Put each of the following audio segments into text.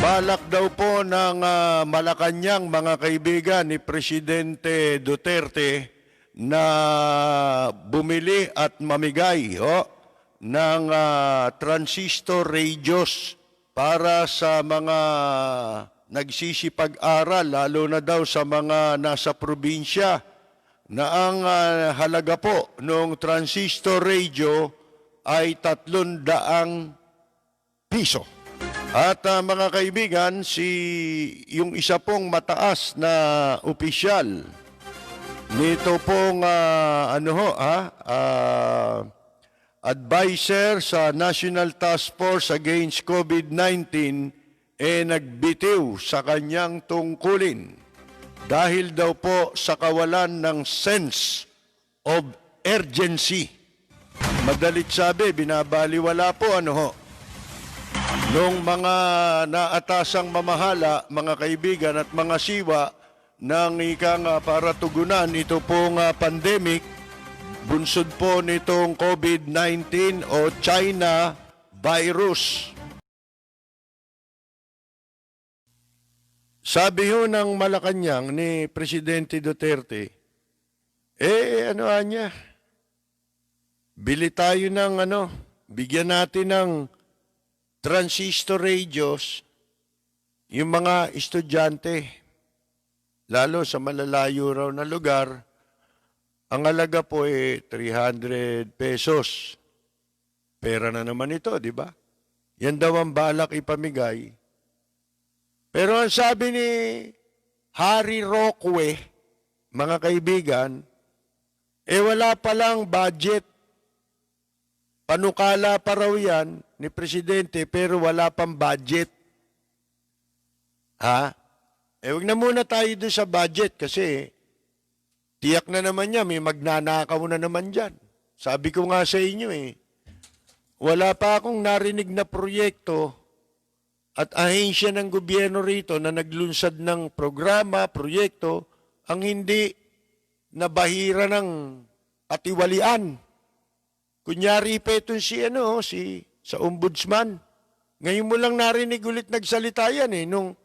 Balak daw po ng Malacanang, mga kaibigan, ni Presidente Duterte na bumili at mamigay ng transistor radios para sa mga nagsisipag-aral, lalo na daw sa mga nasa probinsya, na ang halaga po ng transistor radio ay 300 piso. At mga kaibigan, yung isa pong mataas na opisyal nito pong advisor sa National Task Force Against COVID-19 nagbitiw sa kanyang tungkulin dahil daw po sa kawalan ng sense of urgency. Madalit sabi, binabaliwala po nung mga naatasang mamahala, mga kaibigan at mga siwa ng ikang para tugunan ito pong pandemic, bunsod po nitong COVID-19 o China virus. Sabi ho ng Malacanang ni Presidente Duterte, niya, bili tayo ng bigyan natin ng transistor radios yung mga estudyante, lalo sa malalayo raw na lugar. Ang halaga po 300 pesos. Pera na naman ito, di ba? Yan daw ang balak ipamigay. Pero ang sabi ni Harry Roque, mga kaibigan, wala palang budget. Panukala pa raw yan ni Presidente pero wala pang budget. Huwag na muna tayo doon sa budget kasi tiyak na naman niya, may magnanakaw na naman dyan. Sabi ko nga sa inyo wala pa akong narinig na proyekto at ahensya ng gobyerno rito na naglunsad ng programa, proyekto, ang hindi nabahira ng katiwalian. Kunyari pa itong sa ombudsman. Ngayon mo lang narinig ulit nagsalita yan nung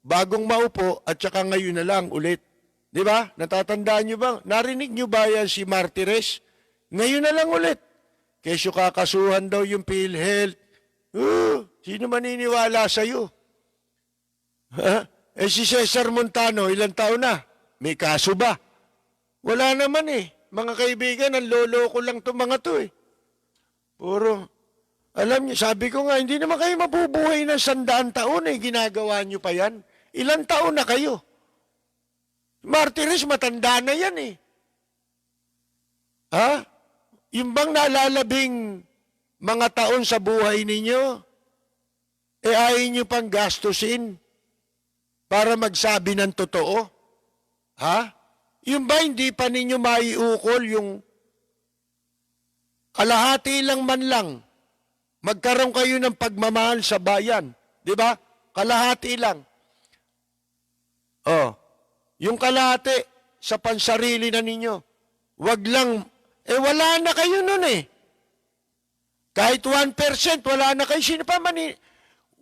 bagong maupo at saka ngayon na lang ulit. Di ba? Natatandaan nyo ba? Narinig nyo ba yan si Martires? Ngayon na lang ulit. Kesyo kakasuhan daw yung PhilHealth. Sino maniniwala sa'yo? Si Cesar Montano, ilang taon na? May kaso ba? Wala naman Mga kaibigan, ang loloko lang itong mga to Puro, alam niyo, sabi ko nga, hindi naman kayo mabubuhay ng 100 taon ginagawa niyo pa yan. Ilang taon na kayo? Martires, matanda na yan Yung bang nalalabing mga taon sa buhay ninyo, ayaw niyo pang gastusin para magsabi ng totoo? Yung ba hindi pa ninyo maiukol yung kalahati lang man lang, magkaroon kayo ng pagmamahal sa bayan. Di ba? Kalahati lang. Yung kalahati sa pansarili na ninyo, wag lang, wala na kayo nun Kahit 1%, wala na kayo. Sino pa man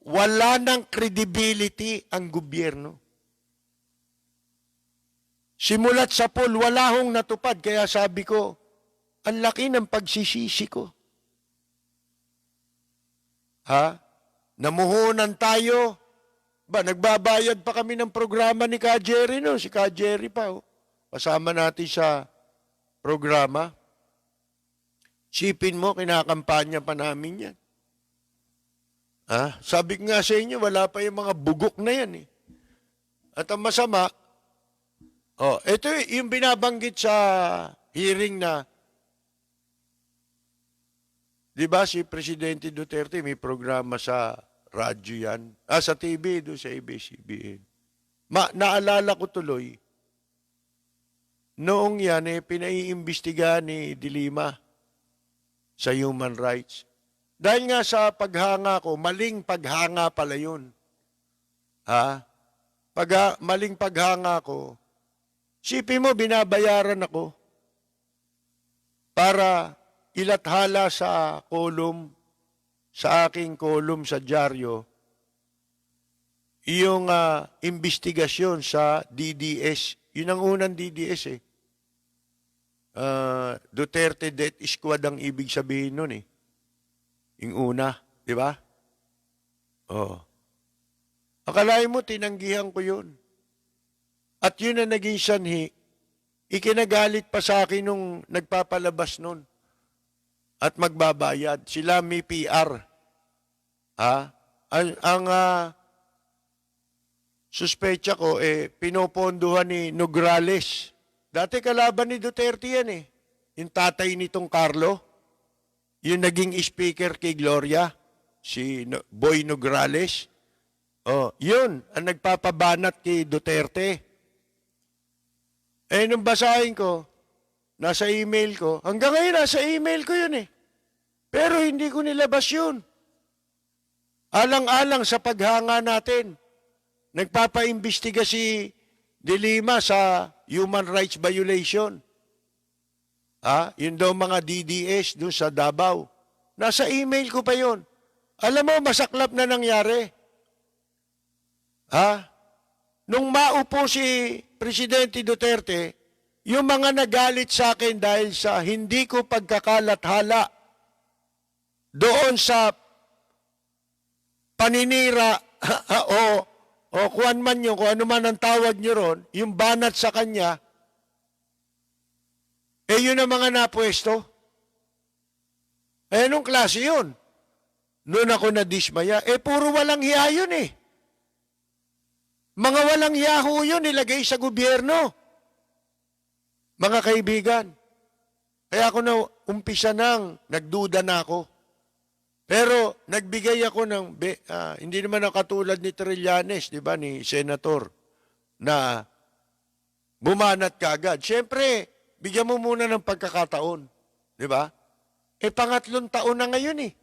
wala nang credibility ang gobyerno. Simulat sa poll, wala hong natupad. Kaya sabi ko, ang laki ng pagsisisi ko. Namuhunan tayo. Nagbabayad pa kami ng programa ni Ka Jerry, Si Ka Jerry pa, Kasama natin sa programa. Sipin mo, kinakampanya pa namin yan. Sabi nga sa inyo, wala pa yung mga bugok na yan At ang masama, ito yung binabanggit sa hearing na, di ba si Presidente Duterte may programa sa radyo yan? Sa TV, doon sa ABS-CBN. Naalala ko tuloy, noong yan pinaiimbestigahan ni De Lima sa human rights. Dahil nga sa paghanga ko, maling paghanga pala yun. Maling paghanga ko, sipin mo, binabayaran ako para ilathala sa aking column sa dyaryo, yung investigasyon sa DDS. Yun ang unang DDS eh. Duterte Death Squad ang ibig sabihin nun eh. Yung una, di ba? Oh. Akalain mo, tinanggihan ko yun. At yun ang naging sanhi. Ikinagalit pa sa akin nung nagpapalabas nun. At magbabayad. Sila may PR. Ang suspecha ko, pinopondohan ni Nograles. Dati kalaban ni Duterte yan eh. Yung tatay nitong Carlo. Yung naging speaker kay Gloria. Si Boy Nograles. Oh, yun ang nagpapabanat kay Duterte. Nung basahin ko, nasa email ko, hanggang ngayon nasa email ko yun eh. Pero hindi ko nilabas yun. Alang-alang sa paghanga natin, nagpapaimbestiga si De Lima sa human rights violation. Yun daw mga DDS doon sa Davao. Nasa email ko pa yun. Alam mo, masaklap na nangyari. Nung maupo si Presidente Duterte, yung mga nagalit sa akin dahil sa hindi ko pagkakalathala doon sa paninira o kuwan man yun, kung ano man ang tawag nyo ron, yung banat sa kanya, yun ang mga napwesto. Anong klase yun? Noon ako nadismaya, puro walang hiya yun eh. Mga walang hiya ho yun, nilagay sa gobyerno. Mga kaibigan, kaya ako na umpisa nang nagduda na ako. Pero nagbigay ako ng, hindi naman ako katulad ni Trillanes, di ba, ni Senator, na bumanat kagad. Siyempre, bigyan mo muna ng pagkakataon, di ba? Pangatlong taon na ngayon eh.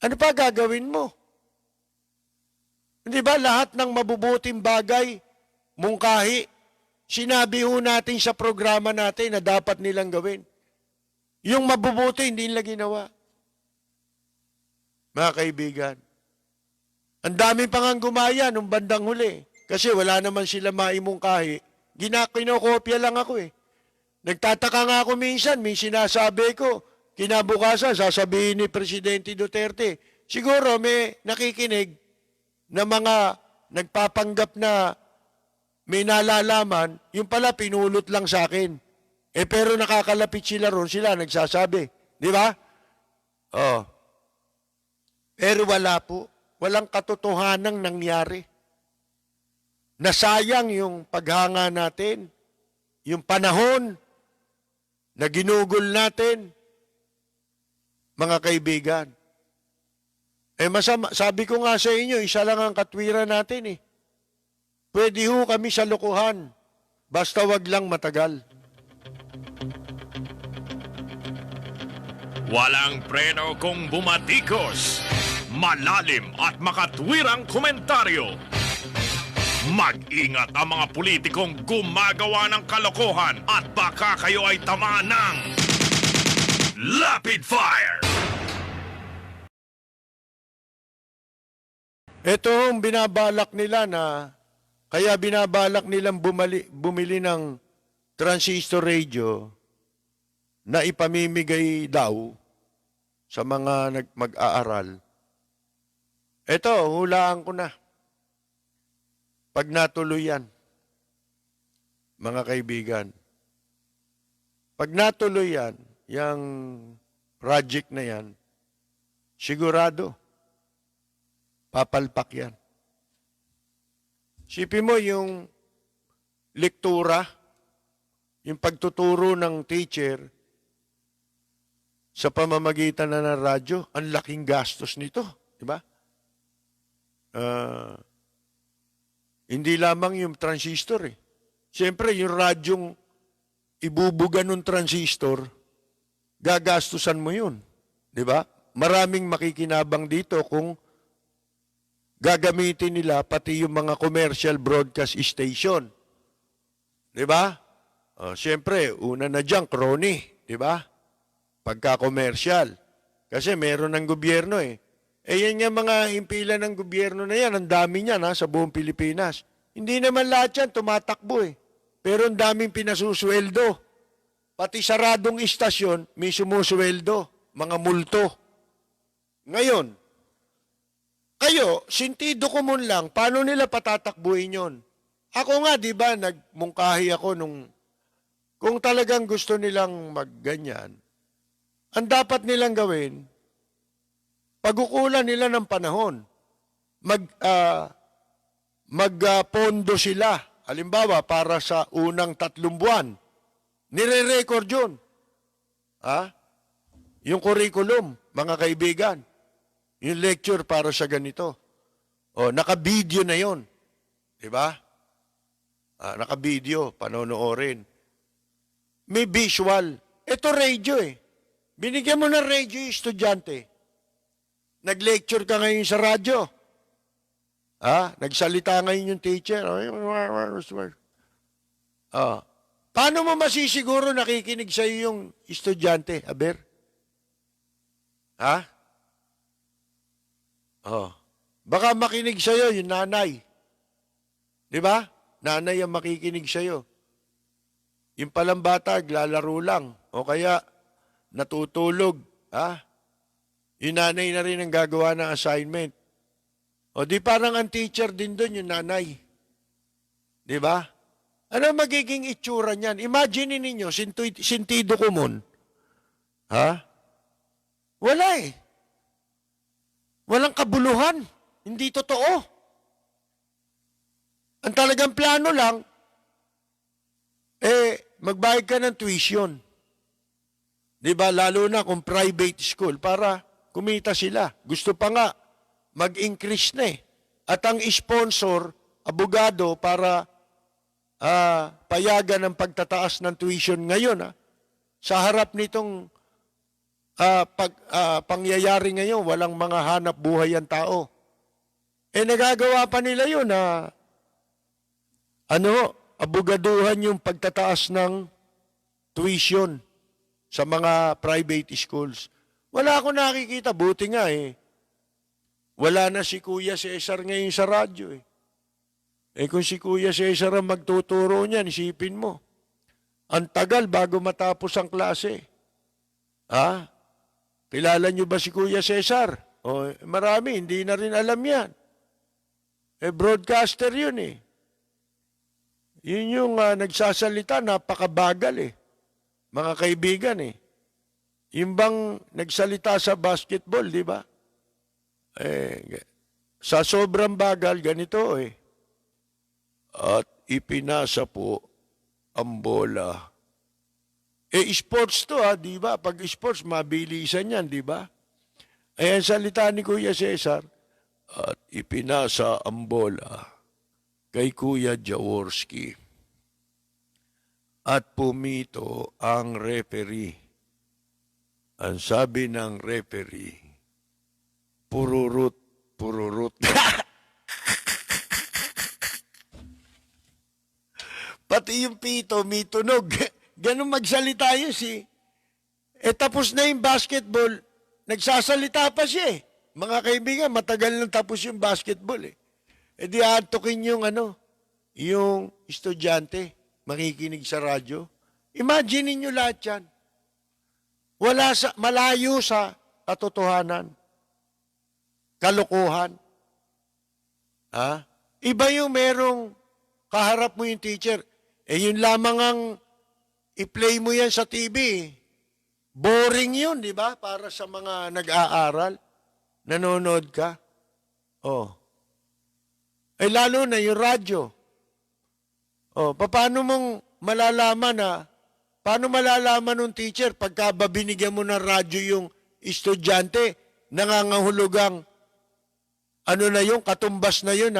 Ano pa gagawin mo? Di ba lahat ng mabubuting bagay, mungkahi, sinabi ho natin sa programa natin na dapat nilang gawin. Yung mabubuti, hindi nila ginawa. Mga kaibigan, ang dami pang ang gumaya nung bandang huli. Kasi wala naman sila maimungkahi. Kinokopya lang ako eh. Nagtataka nga ako minsan, may sinasabi ko, kinabukasan, sasabihin ni Presidente Duterte, siguro may nakikinig na mga nagpapanggap na may nalalaman, yung pala pinulot lang sa akin. Pero nakakalapit sila ron, sila nagsasabi. Di ba? Oh. Pero wala po. Walang katotohanang nangyari. Nasayang yung paghanga natin, yung panahon na ginugol natin, mga kaibigan. Masama, sabi ko nga sa inyo, isa lang ang katwiran natin eh. Pwede ho kami sa lokohan, basta wag lang matagal. Walang preno kung bumatikos. Malalim at makatwirang komentaryo. Mag-ingat ang mga politikong gumagawa ng kalokohan at baka kayo ay tamaan ng Rapid Fire! Ito ang binabalak nila kaya binabalak nilang bumili ng transistor radio na ipamimigay daw sa mga mag-aaral. Ito, hulaan ko na. Pag natuloy yan, mga kaibigan, pag natuloy yan, yung project na yan, sigurado, papalpak yan. Sipin mo yung lektura, yung pagtuturo ng teacher sa pamamagitan na ng radyo, ang laking gastos nito, di ba? Hindi lamang yung transistor eh. Siyempre, yung radyong ibubuga ng transistor, gagastusan mo yun. Di ba? Maraming makikinabang dito kung gagamitin nila pati yung mga commercial broadcast station. Di ba? Siyempre, una na dyan, crony. Di ba? Pagka-commercial. Kasi meron ng gobyerno eh. Yan nga mga himpilan ng gobyerno na yan, ang dami niyan sa buong Pilipinas. Hindi naman lahat yan tumatakbo eh. Pero ang daming pinasusweldo. Pati saradong istasyon, may sumusweldo, mga multo. Ngayon, kayo, sintido ko mun lang, paano nila patatakbuhin yon? Ako nga, di ba, nagmungkahi ako kung talagang gusto nilang magganyan, ang dapat nilang gawin, pagukulan nila ng panahon, magpondo sila, halimbawa, para sa unang 3 buwan, nire-record yun. Yung curriculum, mga kaibigan, yung lecture para sa ganito. Naka-video na yon, di ba? Naka-video, panonoorin. May visual. Ito radio eh. Binigyan mo ng radio yung estudyante. Nag-lecture ka ngayon sa radyo. Nagsalita ngayon yung teacher. Paano mo masisiguro nakikinig sa iyo yung estudyante, Aber? Baka makinig sa iyo yung nanay. Di ba? Nanay ang makikinig sa iyo. Yung palang bata, lalaro lang. O kaya, natutulog. Yung nanay na rin ang gagawa ng assignment. O di parang ang teacher din doon, yung nanay. Di ba? Ano magiging itsura niyan? Imagine ninyo, sintido komon. Wala eh. Walang kabuluhan. Hindi totoo. Ang talagang plano lang, magbayad ka ng tuition. Di ba? Lalo na kung private school para kumita sila. Gusto pa nga, mag-increase na eh. At ang sponsor, abogado para payagan ng pagtataas ng tuition ngayon. Sa harap nitong pangyayari ngayon, walang mga hanap buhay ang tao. Nagagawa pa nila yun na abogaduhan yung pagtataas ng tuition sa mga private schools. Wala akong nakikita, buti nga eh. Wala na si Kuya Cesar ngayon sa radyo eh. Kung si Kuya Cesar ang magtuturo niyan, isipin mo. Ang tagal bago matapos ang klase. Kilala niyo ba si Kuya Cesar? Marami, hindi na rin alam yan. Broadcaster yun eh. Yun yung nagsasalita, napakabagal eh. Mga kaibigan eh. Yung bang nagsalita sa basketball, di ba? Sa sobrang bagal, ganito eh. At ipinasa po ang bola. Sports to di ba? Pag sports, mabilisan yan, di ba? Ang salita ni Kuya Cesar, at ipinasa ang bola kay Kuya Jaworski. At pumito ang referee. Ang sabi ng referee, pururut, pururut. Pati yung pito, may tunog. Ganun magsalita yun tapos na yung basketball, nagsasalita pa siya eh. Mga kaibigan, matagal nang tapos yung basketball eh. Di aantukin yung yung estudyante, makikinig sa radyo. Imagine niyo lahat yan. Malayo sa katotohanan. Kalokohan. Iba yung merong kaharap mo yung teacher. Yun lamang ang i-play mo yan sa TV. Boring yun, di ba? Para sa mga nag-aaral. Nanonood ka. Lalo na yung radyo. Paano mong malalaman paano malalaman ng teacher pagka binigyan mo ng radyo yung estudyante, nangangahulugang katumbas na yun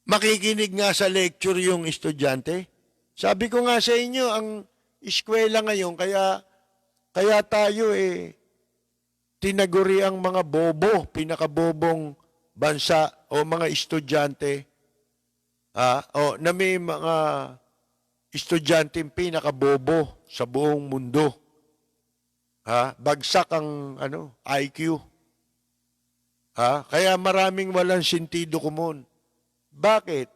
makikinig nga sa lecture yung estudyante. Sabi ko nga sa inyo, ang eskwela ngayon, kaya tayo tinaguri ang mga bobo, pinakabobong bansa o mga estudyante, na may mga estudyante pinakabobo sa buong mundo. Bagsak ang IQ. Kaya maraming walang sentido komon. Bakit?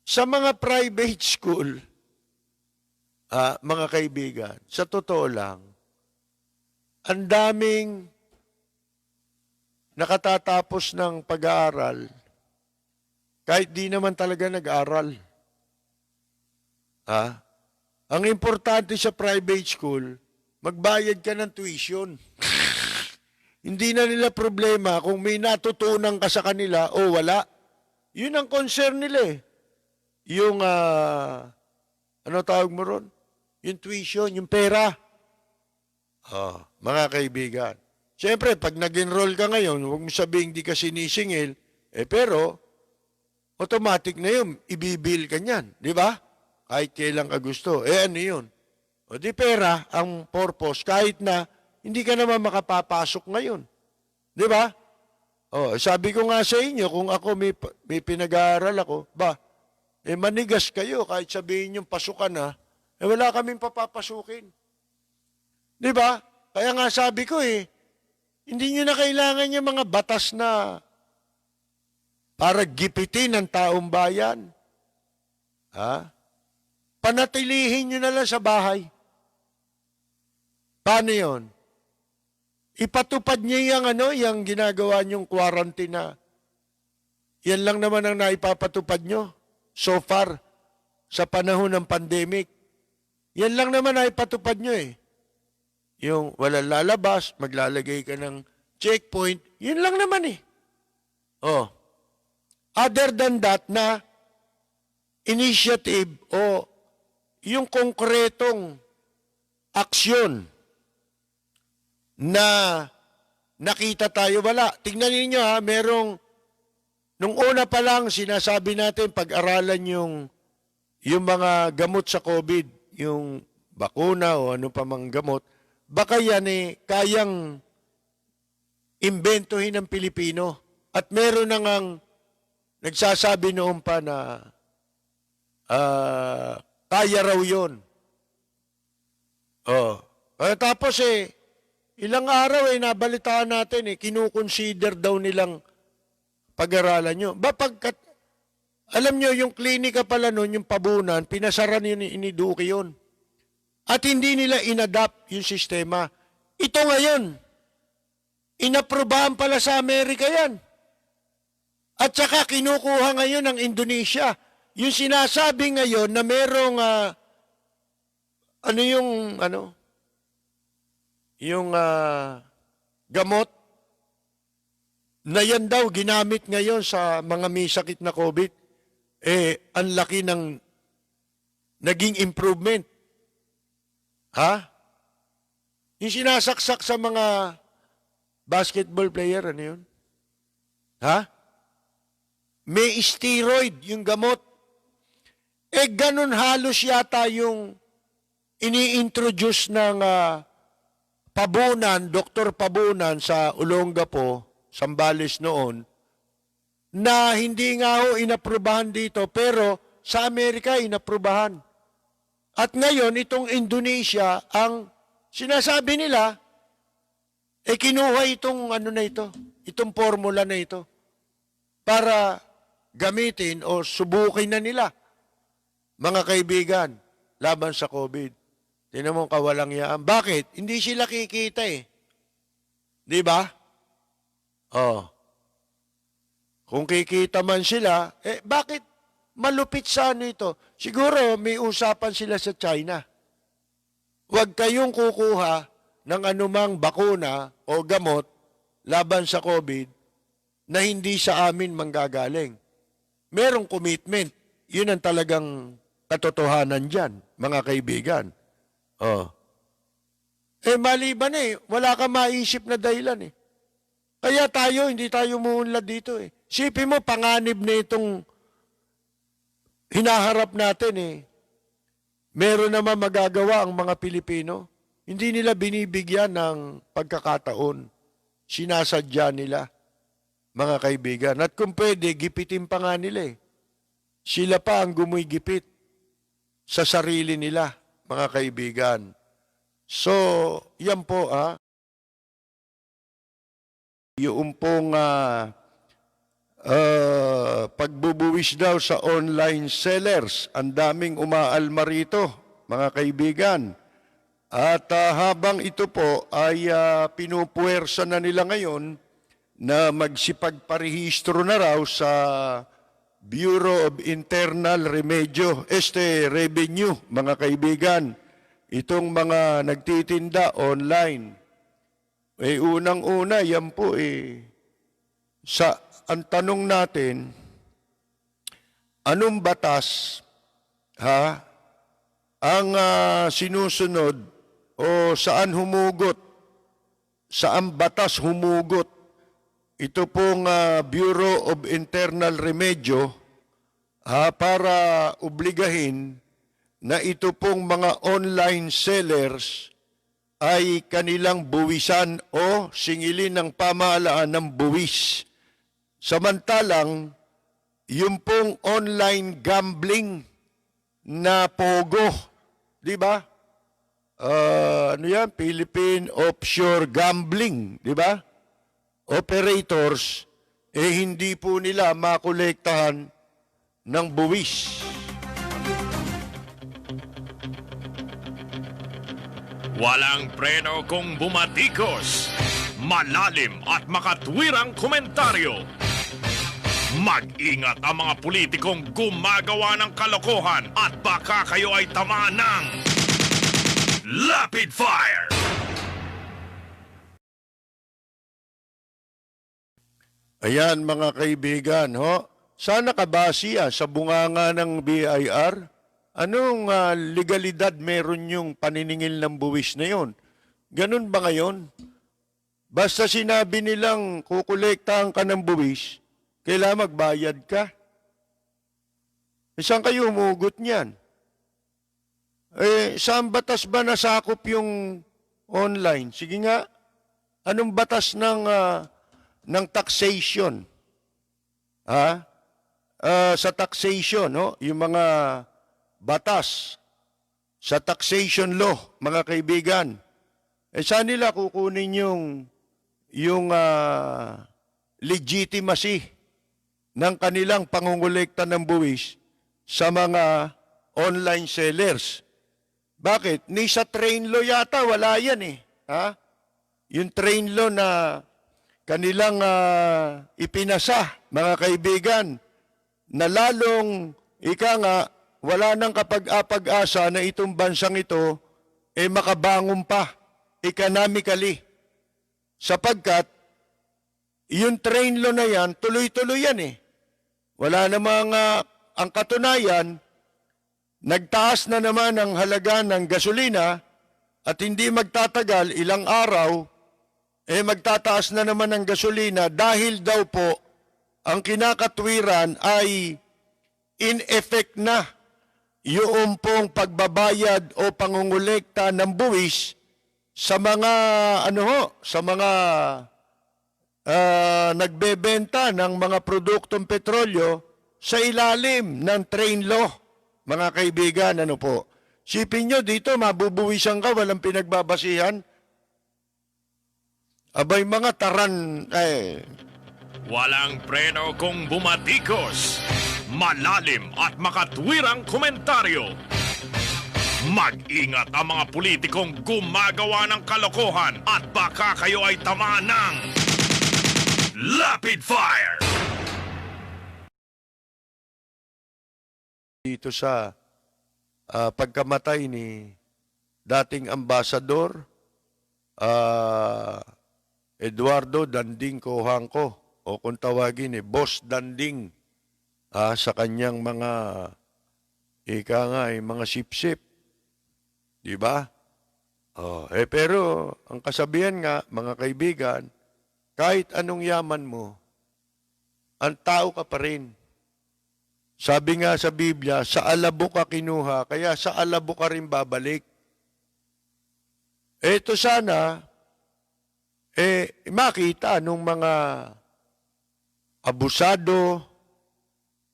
Sa mga private school, mga kaibigan, sa totoo lang, ang daming nakatatapos ng pag-aaral kahit di naman talaga nag-aral. Ang importante sa private school, magbayad ka ng tuition. Hindi na nila problema kung may natutunan ka sa kanila o wala. Yun ang concern nila eh. Yung, ano tawag mo ron? Yung tuition, yung pera. Mga kaibigan. Siyempre, pag nag-enroll ka ngayon, huwag mo sabihin di ka sinisingil, pero, automatic na yun, ibibil ka niyan. Di ba? Kahit kailan ka gusto. Ano yun? O di pera, ang purpose, kahit na hindi ka naman makapapasok ngayon. Di ba? Sabi ko nga sa inyo, kung ako may pinag-aaral ako, manigas kayo, kahit sabihin yung pasukan na, wala kaming papapasukin. Di ba? Kaya nga sabi ko hindi nyo na kailangan yung mga batas na para gipitin ang taong bayan. Panatilihin nyo na lang sa bahay. Paano yun? Ipatupad nyo yung ginagawa nyong quarantine. Yan lang naman ang naipapatupad nyo so far sa panahon ng pandemic. Yan lang naman naipatupad nyo Yung walang lalabas, maglalagay ka ng checkpoint, yun lang naman Other than that na initiative o yung konkretong aksyon na nakita tayo, wala. Tingnan niyo nung una pa lang sinasabi natin pag-aralan yung mga gamot sa COVID, yung bakuna o ano pa mang gamot, baka yan kayang imbentohin ng Pilipino. At meron na ngang nagsasabi noon pa na kaya raw yun. Tapos ilang araw nabalitaan natin kinukonsider daw nilang pag-aralan nyo. Alam nyo, yung klinika pala nun, yung pabunan, pinasara ni Duque yun. At hindi nila inadapt yung sistema. Ito ngayon, inaprubahan pala sa Amerika yan. At saka kinukuha ngayon ng Indonesia. Yung sinasabi ngayon na merong, gamot na yan daw ginamit ngayon sa mga may sakit na COVID, ang laki ng naging improvement. Yung sinasaksak sa mga basketball player, ano yun? May steroid yung gamot. Ganun halos yata yung ini-introduce ng Pabunan, Dr. Pabunan sa Olongapo, Sambales noon, na hindi nga inaprubahan dito, pero sa Amerika inaprubahan. At ngayon, itong Indonesia, ang sinasabi nila, kinuha itong itong formula na ito, para gamitin o subukin na nila, mga kaibigan, laban sa COVID. Tingnan mo kawalang yaan. Bakit? Hindi sila kikita Di ba? Kung kikita man sila, bakit malupit sa ito? Siguro may usapan sila sa China. Huwag kayong kukuha ng anumang bakuna o gamot laban sa COVID na hindi sa amin manggagaling. Merong commitment. Yun ang talagang katotohanan dyan, mga kaibigan. Maliban wala ka maisip na dahilan Kaya hindi tayo muunlad dito Sipin mo, panganib na itong hinaharap natin Meron naman magagawa ang mga Pilipino. Hindi nila binibigyan ng pagkakataon. Sinasadya nila, mga kaibigan. At kung pwede, gipitin pa nga nila Sila pa ang gumigipit sa sarili nila, mga kaibigan. So, yan po yung pong pagbubuwis daw sa online sellers. Ang daming umaalma rito, mga kaibigan. At habang ito po ay pinupuwersa na nila ngayon na magsipagparehistro na raw sa Bureau of Internal Revenue, mga kaibigan. Itong mga nagtitinda online. Unang-una, yan po ang tanong natin, anong batas ang sinusunod o saan batas humugot ito pong Bureau of Internal Revenue para obligahin na ito pong mga online sellers ay kanilang buwisan o singilin ng pamahalaan ng buwis. Samantalang, yung pong online gambling na pogo, di ba? Ano yan? Philippine Offshore Gambling, di ba? Operators, hindi po nila makolektahan ng buwis. Walang preno kung bumatikos. Malalim at makatwirang komentaryo. Mag-ingat ang mga politikong gumagawa ng kalokohan at baka kayo ay tamaan ng Rapid Fire! Ayan mga kaibigan, sana kabasi sa bunganga ng BIR. Anong legalidad meron yung paniningil ng buwis na yon? Ganun ba ngayon? Basta sinabi nilang kukolektahan ka ng buwis, kailangan magbayad ka. Saan kayo humugot niyan? Saan batas ba nasakop yung online? Sige nga, anong batas ng taxation? Sa taxation, yung mga batas sa taxation law, mga kaibigan. Saan nila kukunin yung legitimacy ng kanilang pangungulekta ng buwis sa mga online sellers? Bakit? Ni sa train law yata, wala yan Yung train law na kanilang ipinasa, mga kaibigan, na lalong, wala nang kapag-apag-asa na itong bansang ito makabangon pa economically. Sapagkat, yung train law na yan, tuloy-tuloy yan Wala namang, ang katunayan, nagtaas na naman ang halaga ng gasolina at hindi magtatagal ilang araw, magtataas na naman ang gasolina dahil daw po ang kinakatwiran ay in effect na yung pong pagbabayad o pangungulekta ng buwis sa mga nagbebenta ng mga produktong petrolyo sa ilalim ng train law. Mga kaibigan, sipin nyo dito, mabubuwisan ka, walang pinagbabasihan. Abay mga taran, Walang preno kung bumatikos. Malalim at makatwirang komentaryo. Mag-ingat ang mga politikong gumagawa ng kalokohan at baka kayo ay tamaan ng Rapid Fire! Dito sa pagkamatay ni dating ambasador Eduardo Danding Cojuangco o kung tawagin Boss Danding sa kanyang mga mga sip-sip. Di ba? Pero ang kasabihan nga, mga kaibigan, kahit anong yaman mo, ang tao ka pa rin. Sabi nga sa Biblia, sa alabo ka kinuha, kaya sa alabo ka rin babalik. Ito sana, makita nung mga abusado,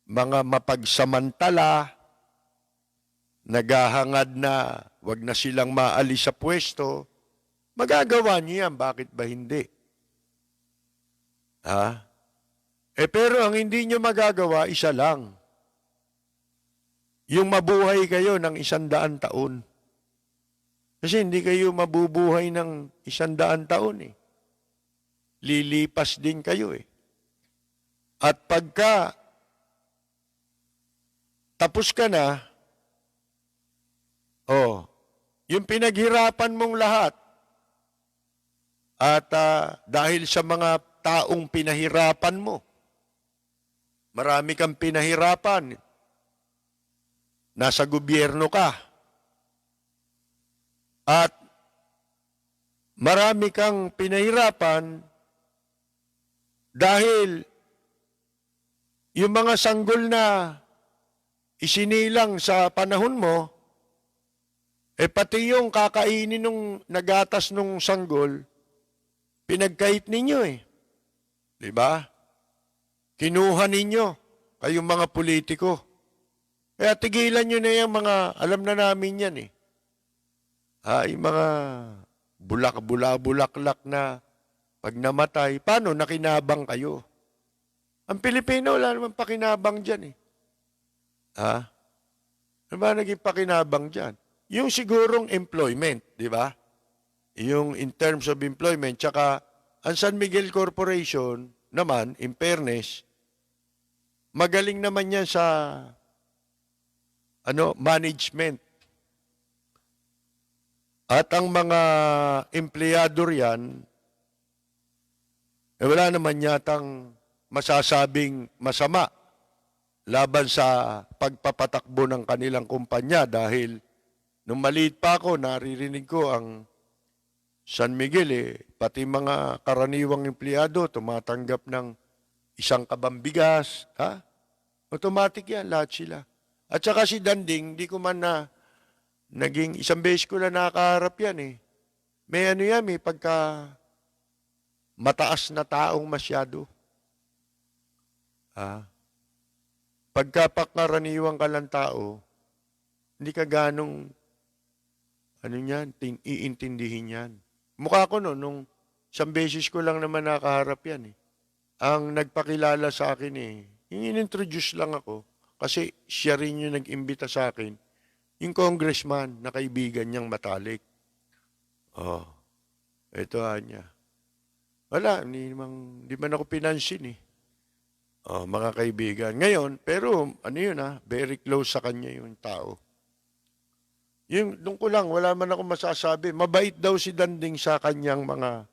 mga mapagsamantala, naghahangad na wag na silang maalis sa pwesto, magagawa niyo yan, bakit ba hindi? Ha? Pero ang hindi nyo magagawa, isa lang. Yung mabuhay kayo ng 100 taon. Kasi hindi kayo mabubuhay ng 100 taon eh. Lilipas din kayo eh. At pagka tapos ka na, yung pinaghirapan mong lahat, at dahil sa mga taong pinahirapan mo, marami kang pinahirapan, nasa gobyerno ka, at marami kang pinahirapan dahil yung mga sanggol na isinilang sa panahon mo, pati yung kakainin nung nagatas nung sanggol, pinagkait ninyo eh. Diba? Kinuha ninyo, kayong mga politiko. Kaya tigilan nyo na yung mga, alam na namin yan eh. Yung mga bulaklak na pag namatay, paano nakinabang kayo? Ang Pilipino, wala naman pakinabang dyan eh. Ano ba naging pakinabang dyan? Yung sigurong employment, di ba? Yung in terms of employment, tsaka ang San Miguel Corporation naman, in fairness, magaling naman yan sa management. At ang mga empleyado riyan, wala naman yatang masasabing masama laban sa pagpapatakbo ng kanilang kumpanya dahil nung maliit pa ako, naririnig ko ang San Miguel pati mga karaniwang empleyado tumatanggap ng 1 kabang bigas. Automatic yan, lahat sila. At saka si Danding, di ko man na naging 1 beses ko na nakaharap yan eh. May may pagka mataas na taong masyado. Pagkapakaraniwang ka lang tao, hindi ka ganong, iintindihin yan. Mukha ko nung 1 beses ko lang naman nakaharap yan eh. Ang nagpakilala sa akin yung in-introduce lang ako, kasi siya rin yung nag-imbita sa akin, yung congressman na kaibigan niyang matalik. Ito niya. Wala, hindi man ako pinansin eh. Mga kaibigan. Ngayon, pero very close sa kanya yung tao. Doon ko lang, wala man ako masasabi. Mabait daw si Danding sa kanyang mga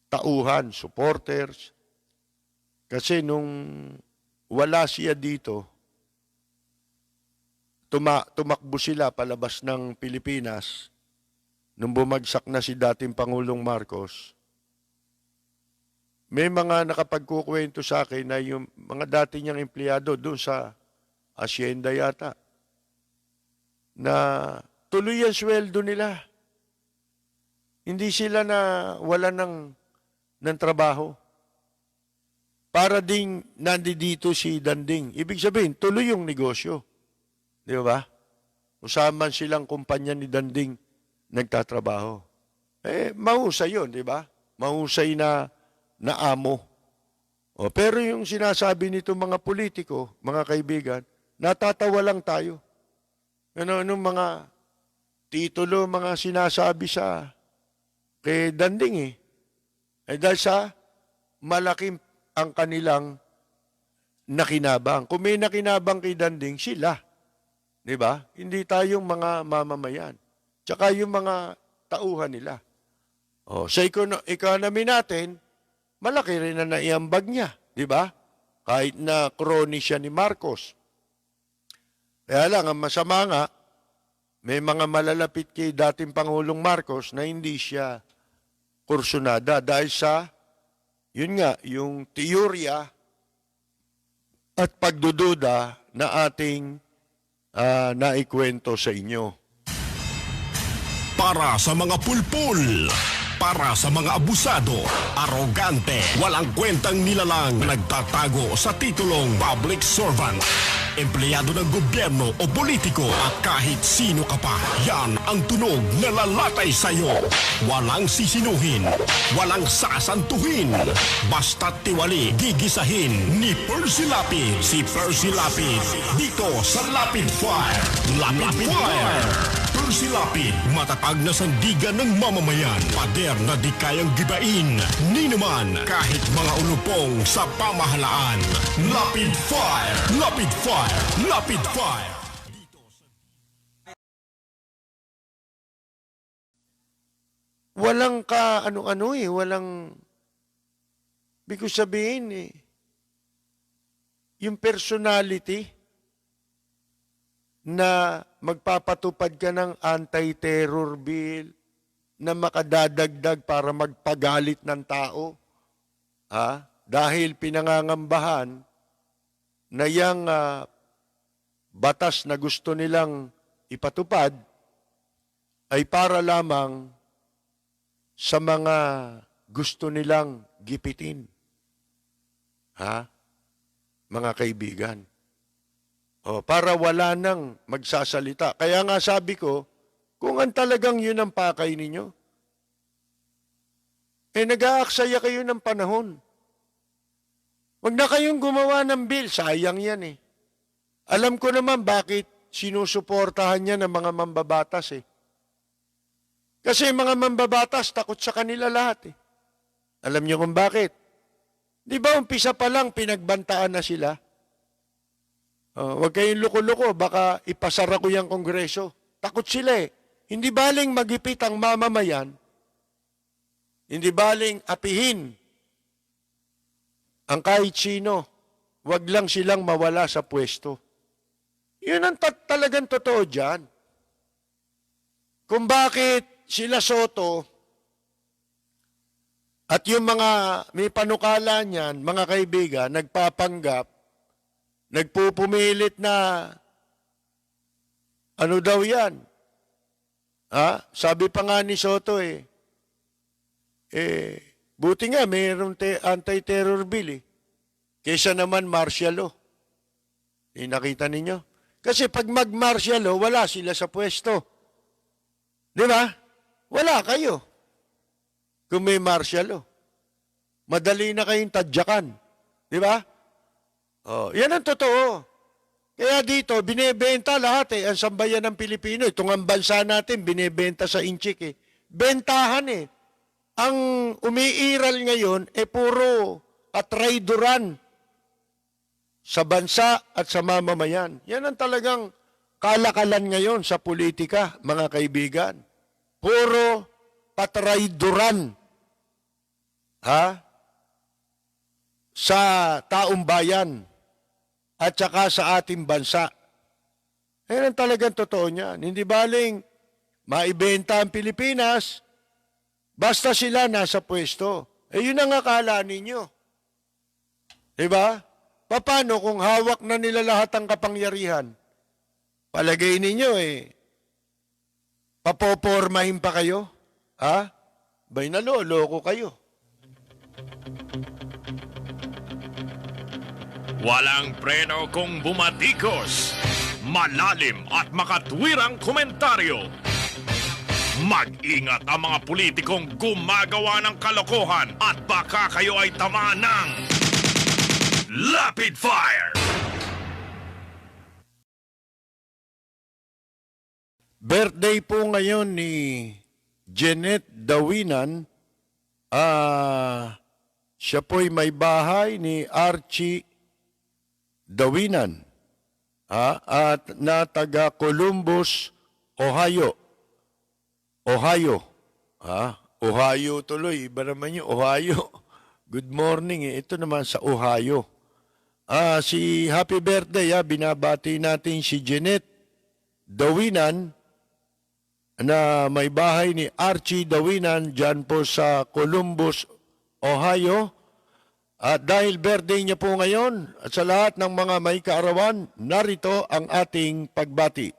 tauhan, supporters. Kasi nung wala siya dito, tumakbo sila palabas ng Pilipinas nung bumagsak na si dating Pangulong Marcos. May mga nakapagkukwento sa akin na yung mga dati niyang empleyado doon sa asyenda yata na tuloy ang sweldo nila. Hindi sila na wala ng trabaho. Para ding nandito si Danding. Ibig sabihin, tuloy yung negosyo. Di ba? Usaman silang kumpanya ni Danding nagtatrabaho. Mahusay yun, di ba? Mahusay na amo. Pero yung sinasabi nito mga politiko, mga kaibigan, natatawa lang tayo. Anong mga titulo, mga sinasabi sa kay Danding dahil sa malaking ang kanilang nakinabang. Kung may nakinabang kay Danding, sila. Di ba? Hindi tayong mga mamamayan. Tsaka yung mga tauhan nila. Sa economy natin, malaki rin na naiambag niya, di ba? Kahit na crony siya ni Marcos. Kaya lang, ang masama nga, may mga malalapit kay dating Pangulong Marcos na hindi siya kursunada dahil sa, yung teorya at pagdududa na ating naikwento sa inyo. Para sa mga pulpul, para sa mga abusado, arogante, walang kwentang nilalang, nagtatago sa titulong public servant. empleyado ng gobyerno o politiko at kahit sino ka pa, yan ang tunog na lalatay sa'yo. Walang sisinuhin, walang sasantuhin, basta't tiwali, gigisahin ni Percy Lapid. Si Percy Lapid, dito sa Lapid Fire. Lapid Fire! Percy Lapid, matatag na sandigan ng mamamayan. Pader na di kayang gibain. Ni naman, kahit mga ulupong sa pamahalaan. Lapid Fire! Lapid Fire! Lapid Fire! Walang ka ano-ano walang biko sabihin yung personality na magpapatupad ka ng anti-terror bill na makadadagdag para magpagalit ng tao. Dahil pinangangambahan na yung batas na gusto nilang ipatupad ay para lamang sa mga gusto nilang gipitin. Mga kaibigan. Para wala nang magsasalita. Kaya nga sabi ko, kung ang talagang yun ang pakay ninyo, nag-aaksaya kayo ng panahon. Huwag na kayong gumawa ng bill. Sayang yan Alam ko naman bakit sinusuportahan niya ng mga mambabatas Kasi mga mambabatas, takot sa kanila lahat Alam niyo kung bakit? Di ba umpisa pa lang pinagbantaan na sila? Huwag kayong loko-loko, baka ipasara ko yung kongreso. Takot sila Hindi baling magipit ang mamamayan. Hindi baling apihin ang kahit sino. Huwag lang silang mawala sa pwesto. Yun ang talagang totoo dyan. Kung bakit sila Soto at yung mga may panukala niyan, mga kaibigan, nagpapanggap, nagpupumilit na ano daw yan? Sabi pa nga ni Soto buti nga mayroong anti-terror bill kaysa naman martial law. Nakita ninyo? Kasi pag mag-martial law, wala sila sa pwesto. Di ba? Wala kayo. Kung may martial law. Madali na kayong tadyakan. Di ba? Yan ang totoo. Kaya dito, binebenta lahat ang sambayan ng Pilipino. Itong ang bansa natin, binebenta sa inchik Bentahan Ang umiiral ngayon, puro katrayduran sa bansa at sa mamamayan. Yan ang talagang kalakalan ngayon sa politika, mga kaibigan. Puro katrayduran. Sa taong bayan at saka sa ating bansa. Yan ang talagang totoo niyan. Hindi baling maibenta ang Pilipinas, basta sila nasa pwesto. Yun ang akala ninyo. Diba? Paano kung hawak na nila lahat ang kapangyarihan? Palagay ninyo papopormahin pa kayo? Bay naloloko kayo. Walang preno kung bumatikos. Malalim at makatwirang komentaryo. Mag-ingat ang mga politikong gumagawa ng kalokohan at baka kayo ay tamaan ng Lapid Fire! Birthday po ngayon ni Jeanette Dawinan. Siya po'y may bahay ni Archie Dawinan at na taga Columbus, Ohio. Ohio tuloy. Iba naman yung Ohio. Good morning. Ito naman sa Ohio. Si happy birthday. Binabati natin si Jeanette Dawinan na may bahay ni Archie Dawinan dyan po sa Columbus, Ohio. At dahil birthday niya po ngayon, at sa lahat ng mga may kaarawan, narito ang ating pagbati.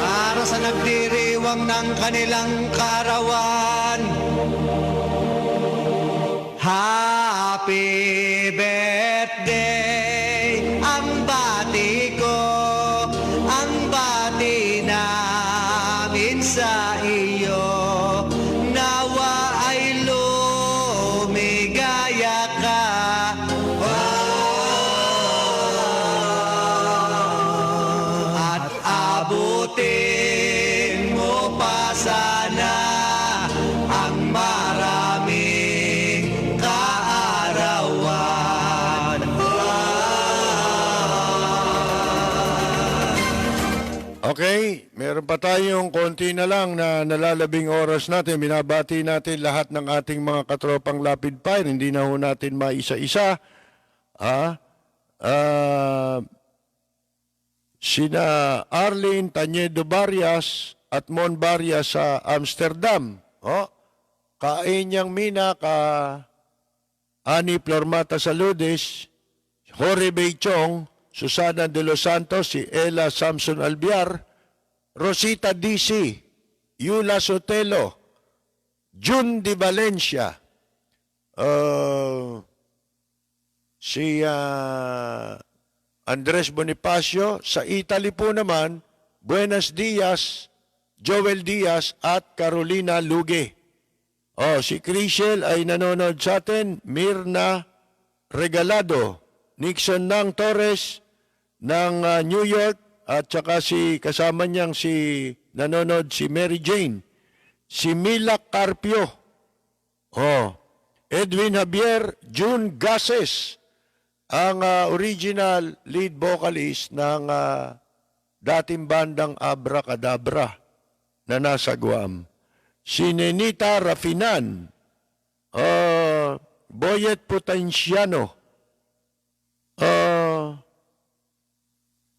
Para sa nagdiriwang ng kanilang kaarawan, happy birthday ang bati ko. Okay, meron pa tayong konti na lang na nalalabing oras natin. Binabati natin lahat ng ating mga katropang Lapid Fire. Hindi na ho natin maisa-isa. Sina Arlene Tañedo Barrias at Mon Barrias sa Amsterdam. Kaenyang Mina, Ani Flormata Saludes, Jorge Beichong, Susana de los Santos, si Ella Samson Albiar, Rosita DC, Yula Sotelo, June Di Valencia, si Andres Bonifacio, sa Italy po naman, Buenos Dias, Joel Diaz at Carolina Luge. Si Crishel ay nanonood sa atin, Mirna Regalado, Nixon Nang Torres ng New York, at saka kasama niyang nanonood si Mary Jane, si Mila Carpio, Edwin Javier, June Gases, ang original lead vocalist ng dating bandang Abra Cadabra na nasa Guam. Si Nenita Rafinan, Boyet Potenciano,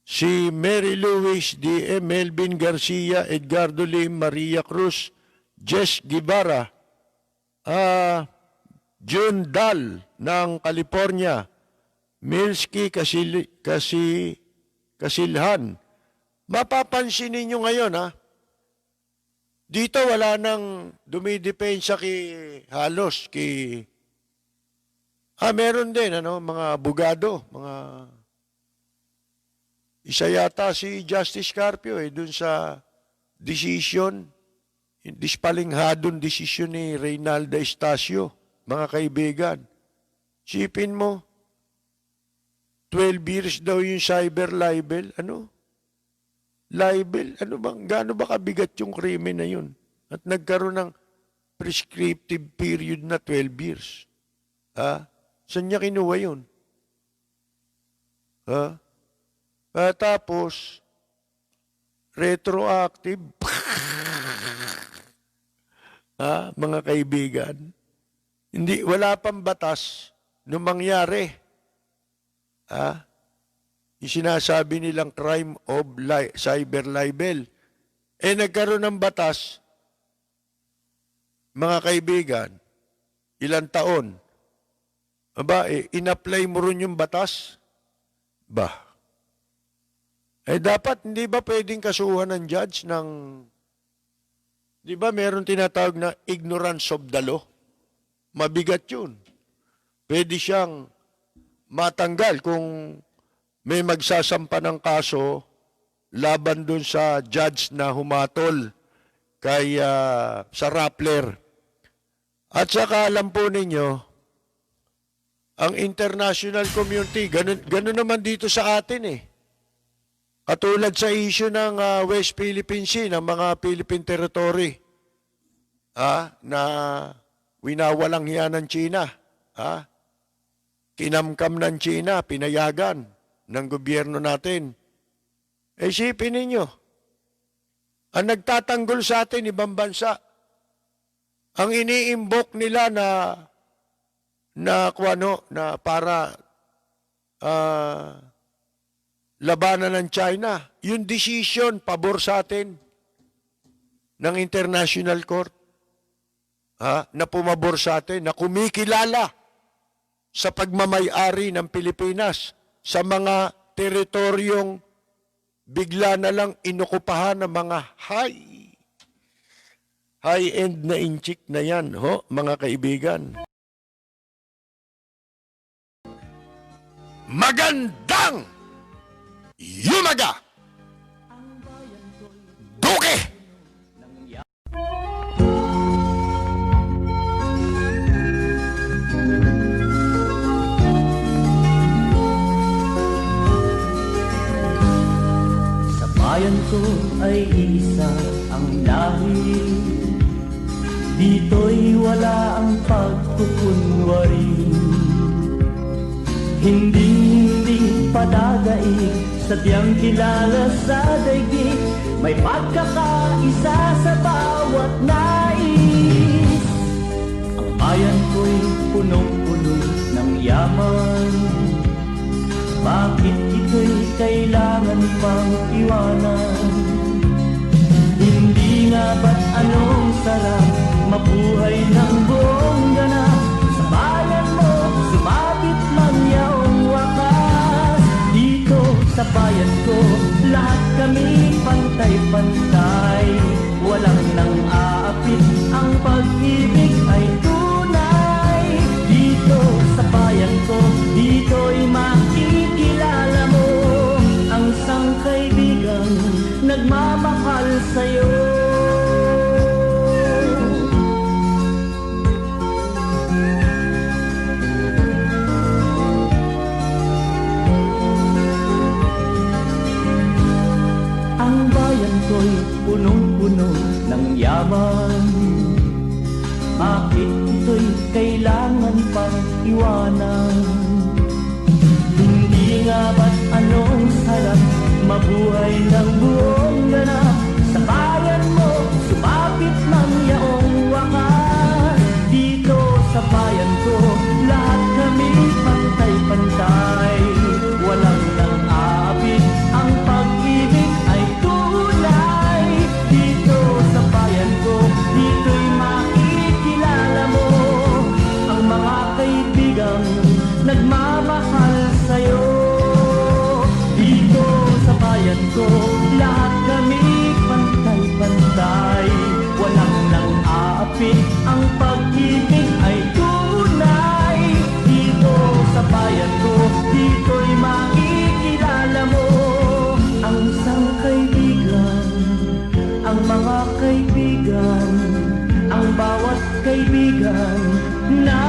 si Mary Louise D. Melvin Garcia, Edgardo Lim, Maria Cruz, Jess Guevara, June Dal ng California, Milski Kasilhan. Mapapansin ninyo ngayon, dito wala nang dumidepensa halos meron din, mga abogado, isa yata si Justice Carpio dun sa decision, dispalinghadon decision ni Reynalda Estacio, mga kaibigan. Sipin mo, 12 years daw yung cyber libel. Libel? Gaano ba kabigat yung krimen na yun? At nagkaroon ng prescriptive period na 12 years. Saan niya kinuha yun? Tapos, retroactive. Mga kaibigan, wala pang batas nung mangyari. Yung sinasabi nilang crime of cyber libel. Nagkaroon ng batas, mga kaibigan, ilang taon. In-apply mo rin yung batas? Dapat, hindi ba pwedeng kasuhan ng judge ng, di ba meron tinatawag na ignorance of the law? Mabigat yun. Pwede siyang matanggal kung may magsasampa ng kaso laban dun sa judge na humatol sa Rappler. At saka alam po ninyo, ang international community, ganun naman dito sa atin Katulad sa issue ng West Philippine Sea, ng mga Philippine Territory, na winawalang hiya ng China, kinamkam ng China, pinayagan ng gobyerno natin. Isipin ninyo, ang nagtatanggol sa atin, ibang bansa, ang iniimbok nila na para labanan ng China, yung decision pabor sa atin ng International Court, na pumabor sa atin, na kumikilala sa pagmamay-ari ng Pilipinas sa mga teritoryong bigla na lang inokupahan ng mga high-end na inchik na yan, mga kaibigan. Magandang Yumaga! Duke! Sa bayan ko ay isa ang lahi, dito'y wala ang pagkukunwari. Hindi dadaig, sadyang kilala sa daigdig, may pagkakaisa sa bawat nais. Ang bayan ko'y punong-puno ng yaman, bakit ito'y kailangan pang iwanan? Hindi nga ba't anong sarap mabuhay ng buong ganap? Sa bayan mo, sumabit man yaong wakas. Dito sa bayan ko, lahat kami pantay-pantay. Walang nang aapit, ang pag-ibig ay tunay. Dito sa bayan ko, dito'y makikilala mo ang isang kaibigang nagmamahal sa'yo. Ang bayan ko'y punong-puno ng yaman, bakit ito'y kailangan pang iwanan? Hindi nga ba't anong sarap mabuhay ng buong ganap? Sa bayan mo, sumapit man yaong wakas. Dito sa bayan ko, lahat kami pantay-pantay. Walang nang aapit, ang pag-ibig ay tunay. Dito sa bayan ko, dito'y makikilala mo ang mga kaibigang nagmamahal sa'yo. Dito sa bayan ko, lahat kami pantay-pantay. Walang nang aapit, ang pag-ibig ay tunay. Dito sa bayan ko, dito'y makikilala mo ang isang kaibigan, ang mga kaibigan, ang bawat kaibigan na